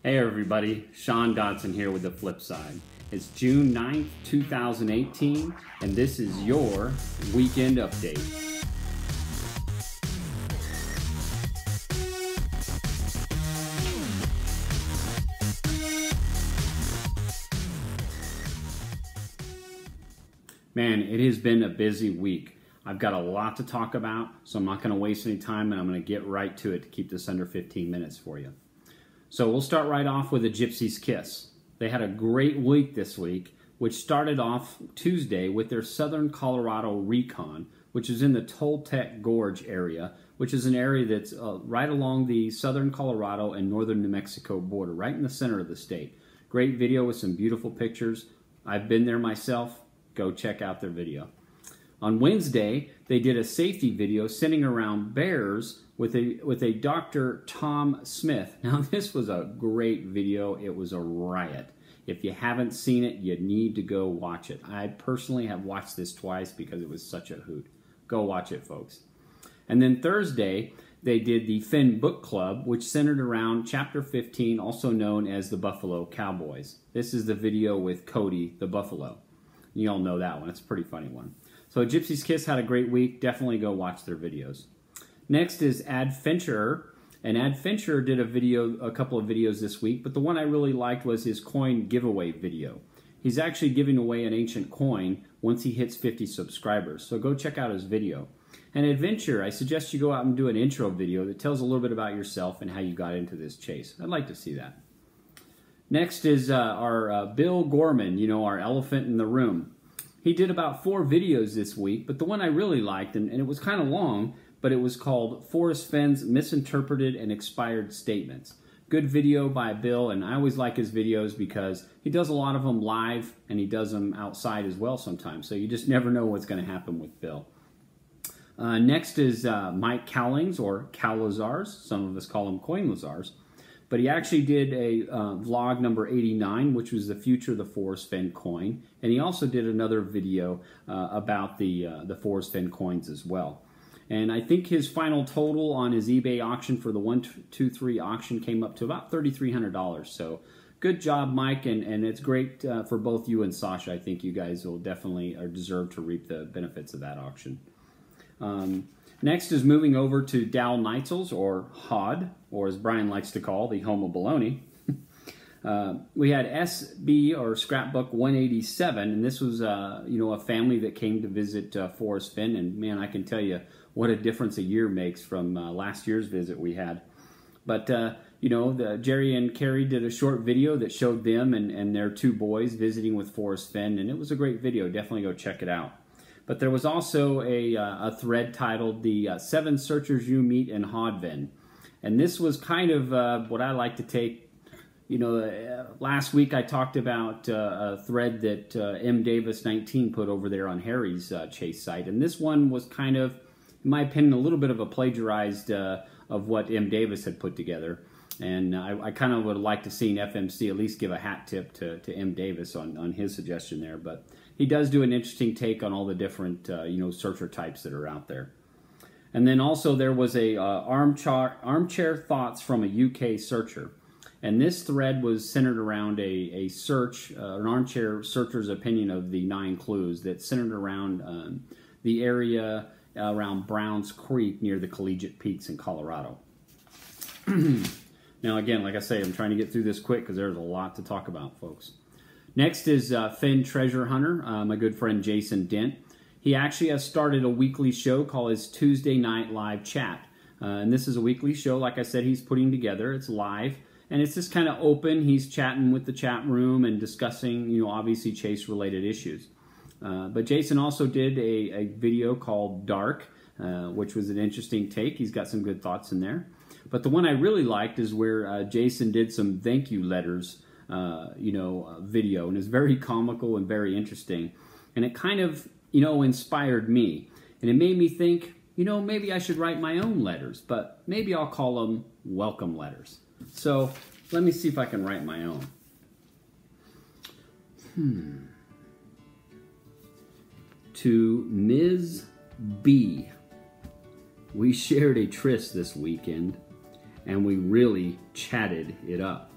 Hey everybody, Sean Dodson here with The Flip Side. It's June 9th, 2018, and this is your Weekend Update. Man, it has been a busy week. I've got a lot to talk about, so I'm not going to waste any time, and I'm going to get right to it to keep this under 15 minutes for you. So we'll start right off with A Gypsy's Kiss. They had a great week this week, which started off Tuesday with their Southern Colorado Recon, which is in the Toltec Gorge area, which is an area that's right along the Southern Colorado and Northern New Mexico border, right in the center of the state. Great video with some beautiful pictures. I've been there myself. Go check out their video. On Wednesday, they did a safety video sitting around bears with a Dr. Tom Smith. Now, this was a great video. It was a riot. If you haven't seen it, you need to go watch it. I personally have watched this twice because it was such a hoot. Go watch it, folks. And then Thursday, they did the Finn Book Club, which centered around Chapter 15, also known as the Buffalo Cowboys. This is the video with Cody the Buffalo. You all know that one. It's a pretty funny one. So Gypsy's Kiss had a great week. Definitely go watch their videos. Next is Adventure. And Adventure did a couple of videos this week, but the one I really liked was his coin giveaway video. He's actually giving away an ancient coin once he hits 50 subscribers. So go check out his video. And Adventure, I suggest you go out and do an intro video that tells a little bit about yourself and how you got into this chase. I'd like to see that. Next is our Bill Gorman, you know, our elephant in the room. He did about 4 videos this week, but the one I really liked, and it was kind of long, but it was called Forrest Fenn's Misinterpreted and Expired Statements. Good video by Bill, and I always like his videos because he does a lot of them live, and he does them outside as well sometimes, so you just never know what's going to happen with Bill. Next is Mike Cowlings, or Cowlazars. Some of us call him Coin Lazars. But he actually did a vlog number 89, which was the future of the Forrest Fenn coin. And he also did another video about the Forrest Fenn coins as well. And I think his final total on his eBay auction for the 1-2-3 auction came up to about $3,300. So good job, Mike. And it's great for both you and Sasha. I think you guys will definitely deserve to reap the benefits of that auction. Next is moving over to Dal Neitzel's, or HOD, or as Brian likes to call, the home of baloney. We had SB, or Scrapbook 187, and this was a family that came to visit Forrest Fenn, and man, I can tell you what a difference a year makes from last year's visit we had. But Jerry and Carrie did a short video that showed them and their 2 boys visiting with Forrest Fenn, and it was a great video. Definitely go check it out. But there was also a thread titled The 7 Searchers You Meet in Hodven. And this was kind of what I like to take. Last week I talked about a thread that M. Davis 19 put over there on Harry's chase site. And this one was kind of, in my opinion, a little bit of a plagiarized of what M. Davis had put together. And I kind of would like to see FMC at least give a hat tip to M. Davis on his suggestion there. But he does do an interesting take on all the different searcher types that are out there. And then also there was a armchair thoughts from a UK searcher. And this thread was centered around a search, an armchair searcher's opinion of the 9 clues that centered around the area around Browns Creek near the Collegiate Peaks in Colorado. Now again, like I say, I'm trying to get through this quick because there's a lot to talk about, folks. Next is Fenn Treasure Hunter, my good friend Jason Dent. He actually has started a weekly show called his Tuesday Night Live Chat. And this is a weekly show, like I said, he's putting together. It's live, and it's just kind of open. He's chatting with the chat room and discussing, obviously chase-related issues. But Jason also did a video called Dark, which was an interesting take. He's got some good thoughts in there. But the one I really liked is where Jason did some thank you letters video, and it's very comical and very interesting, and it kind of inspired me, and it made me think maybe I should write my own letters, but maybe I'll call them welcome letters. So let me see if I can write my own. To Ms. B, we shared a tryst this weekend, and we really chatted it up.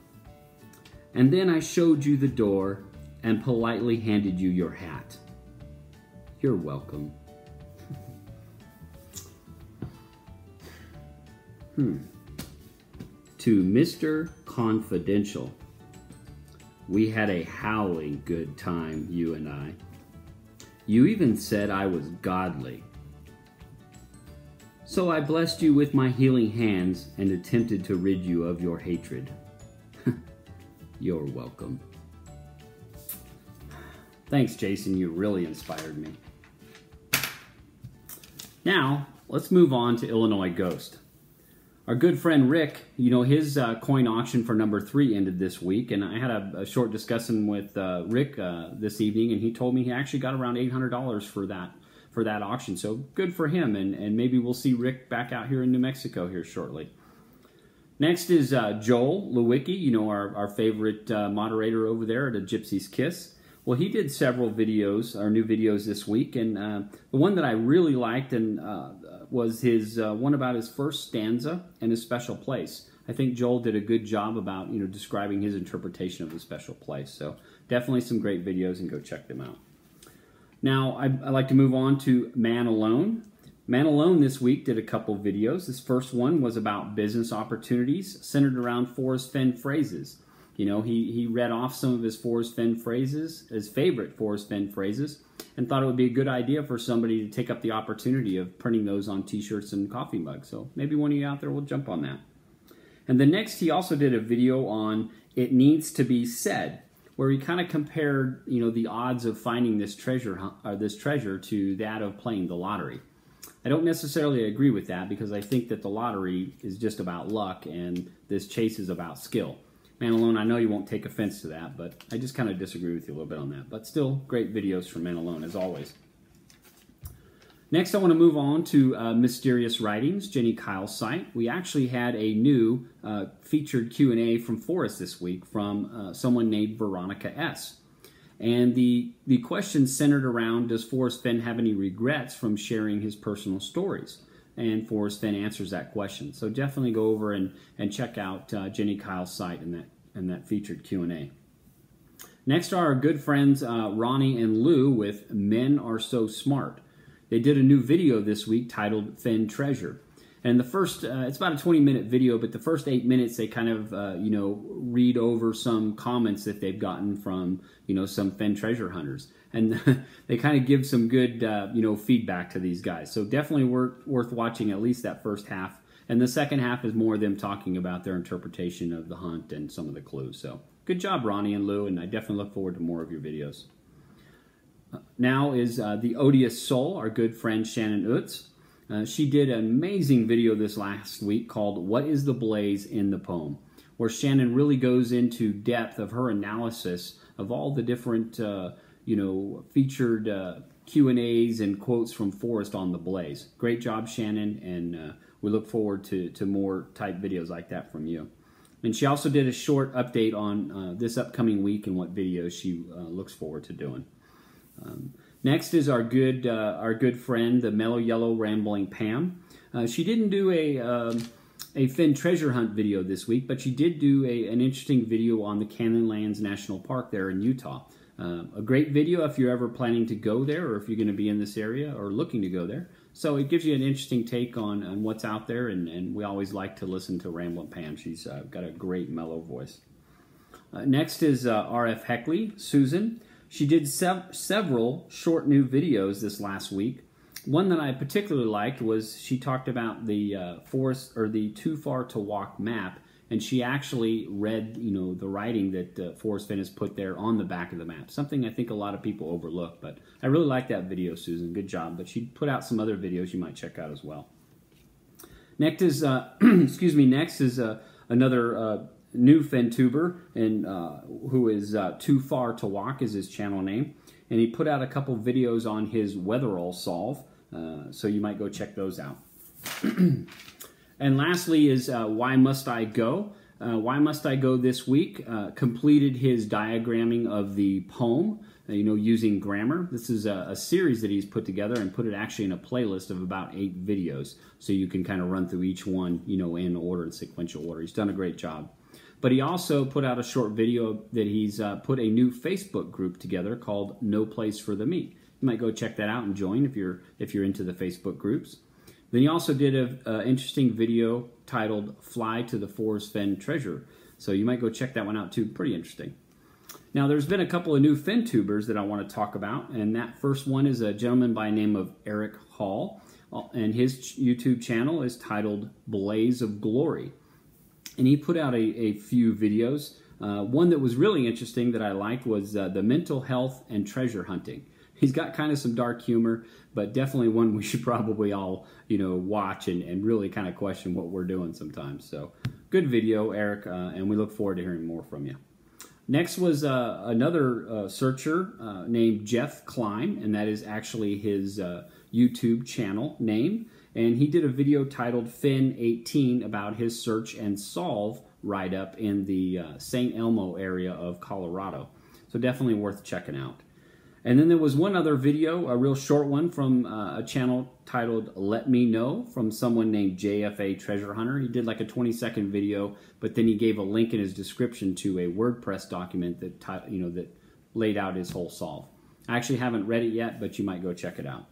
And then I showed you the door and politely handed you your hat. You're welcome. To Mr. Confidential. We had a howling good time, you and I. You even said I was godly. So I blessed you with my healing hands and attempted to rid you of your hatred. You're welcome. Thanks, Jason. You really inspired me. Now, let's move on to Illinois Ghost. Our good friend Rick, you know, his coin auction for number 3 ended this week, and I had a short discussion with Rick this evening, and he told me he actually got around $800 for that auction. So good for him, and maybe we'll see Rick back out here in New Mexico here shortly. Next is Joel Lewicki, you know, our favorite moderator over there at A Gypsy's Kiss. Well, he did several videos, or new videos this week, and the one that I really liked and was his one about his first stanza and his special place. I think Joel did a good job about, you know, describing his interpretation of the special place. So definitely some great videos, and go check them out. Now, I'd like to move on to Man Alone. Man Alone this week did a couple videos. This first one was about business opportunities centered around Forrest Fenn phrases. You know, he read off some of his Forrest Fenn phrases, his favorite Forrest Fenn phrases, and thought it would be a good idea for somebody to take up the opportunity of printing those on t-shirts and coffee mugs. So maybe one of you out there will jump on that. And then next, he also did a video on It Needs to Be Said, where he kind of compared, you know, the odds of finding this treasure to that of playing the lottery. I don't necessarily agree with that, because I think that the lottery is just about luck and this chase is about skill. Man Alone, I know you won't take offense to that, but I just kind of disagree with you a little bit on that. But still, great videos from Man Alone, as always. Next, I want to move on to Mysterious Writings, Jenny Kyle's site. We actually had a new featured Q&A from Forrest this week from someone named Veronica S. And the question centered around, does Forrest Fenn have any regrets from sharing his personal stories? And Forrest Fenn answers that question. So definitely go over and check out Jenny Kyle's site and that featured Q&A. Next are our good friends Ronnie and Lou with Men Are So Smart. They did a new video this week titled Fenn Treasure. And the first, it's about a 20-minute video, but the first 8 minutes they kind of, you know, read over some comments that they've gotten from, you know, some Fenn treasure hunters. And they kind of give some good, you know, feedback to these guys. So definitely worth watching at least that first half. And the second half is more them talking about their interpretation of the hunt and some of the clues. So good job, Ronnie and Lou, and I definitely look forward to more of your videos. Now is The Odious Soul, our good friend Shannon Utz. She did an amazing video this last week called What is the Blaze in the Poem, where Shannon really goes into depth of her analysis of all the different you know, featured Q&As and quotes from Forrest on the blaze. Great job, Shannon, and we look forward to more type videos like that from you. And she also did a short update on this upcoming week and what videos she looks forward to doing. Next is our good friend, the Mellow Yellow Rambling Pam. She didn't do a Fenn treasure hunt video this week, but she did do an interesting video on the Canyonlands National Park there in Utah. A great video if you're ever planning to go there, or if you're going to be in this area or looking to go there. So it gives you an interesting take on what's out there, and we always like to listen to Ramblin' Pam. She's got a great mellow voice. Next is R.F. Heckley, Susan. She did several short new videos this last week. One that I particularly liked was she talked about the forest, or the Too Far to Walk map, and she actually read, you know, the writing that Forrest Fenn has put there on the back of the map. Something I think a lot of people overlook, but I really like that video, Susan. Good job. But she put out some other videos you might check out as well. Next is, excuse me. Next is another new FenTuber, and who is Too Far to Walk is his channel name, and he put out a couple videos on his Weatherall solve, so you might go check those out. And lastly is Why Must I Go? Why Must I Go this week completed his diagramming of the poem, you know, using grammar. This is a series that he's put together and put it actually in a playlist of about 8 videos, so you can kind of run through each one, you know, in order, in sequential order. He's done a great job. But he also put out a short video that he's put a new Facebook group together called No Place for the Meat. You might go check that out and join if you're into the Facebook groups. Then he also did an interesting video titled Fly to the Forest Fen Treasure. So you might go check that one out too. Pretty interesting. Now there's been a couple of new fin tubers that I want to talk about, and that first one is a gentleman by the name of Eric Hall, and his YouTube channel is titled Blaze of Glory. And he put out a few videos. One that was really interesting that I liked was the mental health and treasure hunting. He's got kind of some dark humor, but definitely one we should probably all, watch and really kind of question what we're doing sometimes. So good video, Eric, and we look forward to hearing more from you. Next was another searcher named Jeff Klein, and that is actually his YouTube channel name. And he did a video titled Fin 18 about his search and solve write-up in the St. Elmo area of Colorado. So definitely worth checking out. And then there was one other video, a real short one from a channel titled Let Me Know from someone named JFA Treasure Hunter. He did like a 20-second video, but then he gave a link in his description to a WordPress document that that laid out his whole solve. I actually haven't read it yet, but you might go check it out.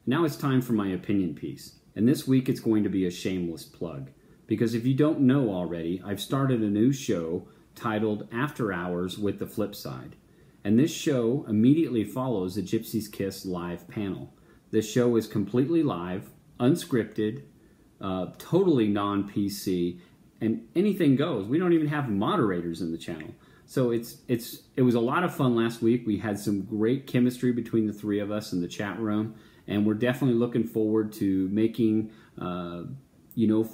Now it's time for my opinion piece. And this week it's going to be a shameless plug. Because if you don't know already, I've started a new show titled After Hours with the Flip Side. And this show immediately follows the Gypsy's Kiss live panel. This show is completely live, unscripted, totally non-PC, and anything goes. We don't even have moderators in the channel. So it was a lot of fun last week. We had some great chemistry between the three of us in the chat room, and we're definitely looking forward to making,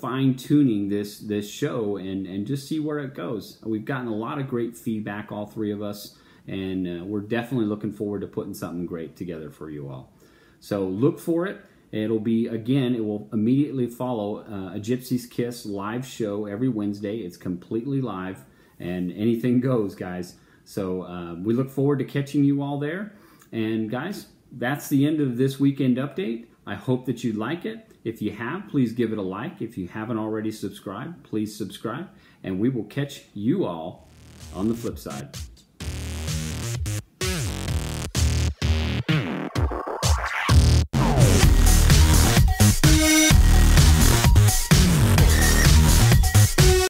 fine-tuning this show and just see where it goes. We've gotten a lot of great feedback, all three of us, and we're definitely looking forward to putting something great together for you all. So look for it. It will immediately follow a Gypsy's Kiss live show every Wednesday. It's completely live, and anything goes, guys. So we look forward to catching you all there. And guys, that's the end of this weekend update. I hope that you like it. If you have, please give it a like. If you haven't already subscribed, please subscribe. And we will catch you all on the flip side.